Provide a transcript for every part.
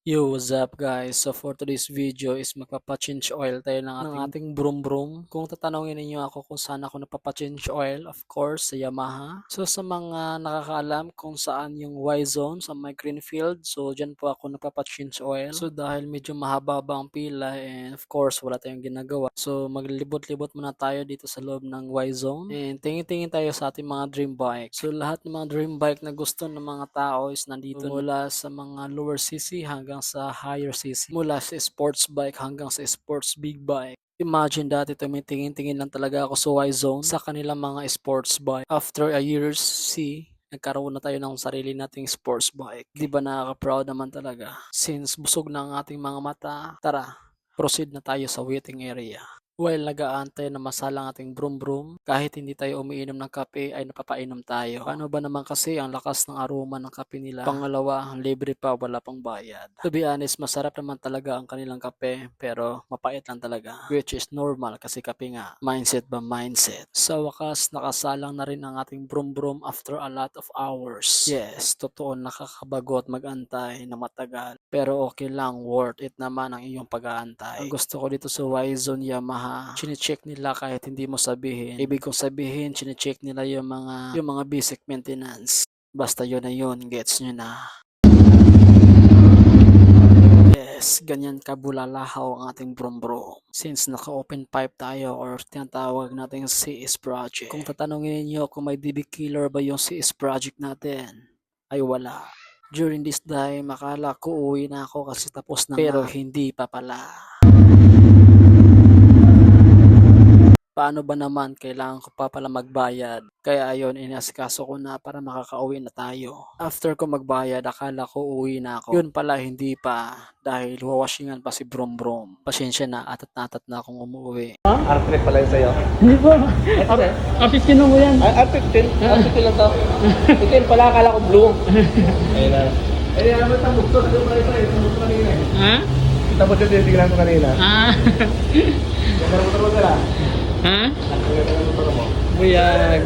Yo, what's up guys? So for today's video is magpapa-change oil tayo ng ating broom broom. Kung tatanungin ninyo ako kung saan ako nagpapa-change oil, of course sa Yamaha. So sa mga nakakaalam kung saan yung Y-zone sa my Greenfield, so dyan po ako nagpapa-change oil. So dahil medyo mahaba ang pila and of course wala tayong ginagawa. So maglibot-libot muna tayo dito sa loob ng Y-zone. And tingin-tingin tayo sa ating mga dream bike. So lahat ng mga dream bike na gusto ng mga tao is nandito mula sa mga lower CC hanggang sa higher CC. Mula sa sports bike hanggang sa sports big bike. Imagine dati tumitingin-tingin lang talaga ako sa Y-Zone sa kanilang mga sports bike. After a years, nagkaroon na tayo ng sarili nating sports bike. Di ba nakaka-proud naman talaga? Since busog na ang ating mga mata, tara, proceed na tayo sa waiting area. While nag-aantay na masalang ating broom broom, kahit hindi tayo umiinom ng kape ay napapainom tayo. Paano ba naman kasi ang lakas ng aroma ng kape nila? Pangalawa, libre pa, wala pang bayad. To be honest, masarap naman talaga ang kanilang kape, pero mapait lang talaga. Which is normal kasi kape nga. Mindset ba mindset? Sa wakas, nakasalang na rin ang ating broom broom after a lot of hours. Yes, totoo nakakabagot mag-antay na matagal. Pero okay lang, worth it naman ang iyong pag-aantay. Ang gusto ko dito sa Y-Zone Yamaha, chine-check nila kahit hindi mo sabihin. Ibig kong sabihin, chine-check nila yung mga basic maintenance. Basta yun na yun, gets nyo na. Yes, ganyan kabulalahaw ang ating broom broom. Since naka-open pipe tayo or tinatawag natin CS project. Kung tatanungin niyo kung may DB killer ba yung CS project natin, ay wala. During this time, akala ko uwi na ako kasi tapos na pero hindi pa pala. Paano ba naman kailangan ko pa pala magbayad? Kaya ayun, inasikaso ko na para makakauwi na tayo. After ko magbayad, akala ko uwi na ako. Yun pala, hindi pa. Dahil wawashingan pa si Brom Brom. Pasensya na, atat na akong umuwi. R3 pala yun sa'yo. Hindi po. R15 mo yan. R15? R15 lang to. Ito yun pala, akala ko blue. Ayun na. Eh, ano itang bukto? Ano pala ito? Itang bukto kanina eh. Ha? Itang bukto yung tignan ko kanina. Ah. Ganda mo mo sila. Ha? Ganda mo mo. Buyag.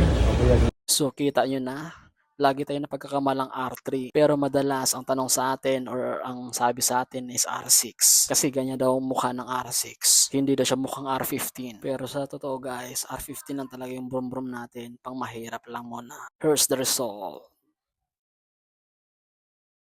So kita nyo na, lagi tayo na pagkakamalang R3. Pero madalas ang tanong sa atin or ang sabi sa atin is R6. Kasi ganyan daw mukha ng R6. Hindi daw siya mukhang R15. Pero sa totoo guys, R15 lang talaga yung brum brum natin. Pang mahirap lang muna. Here's the result.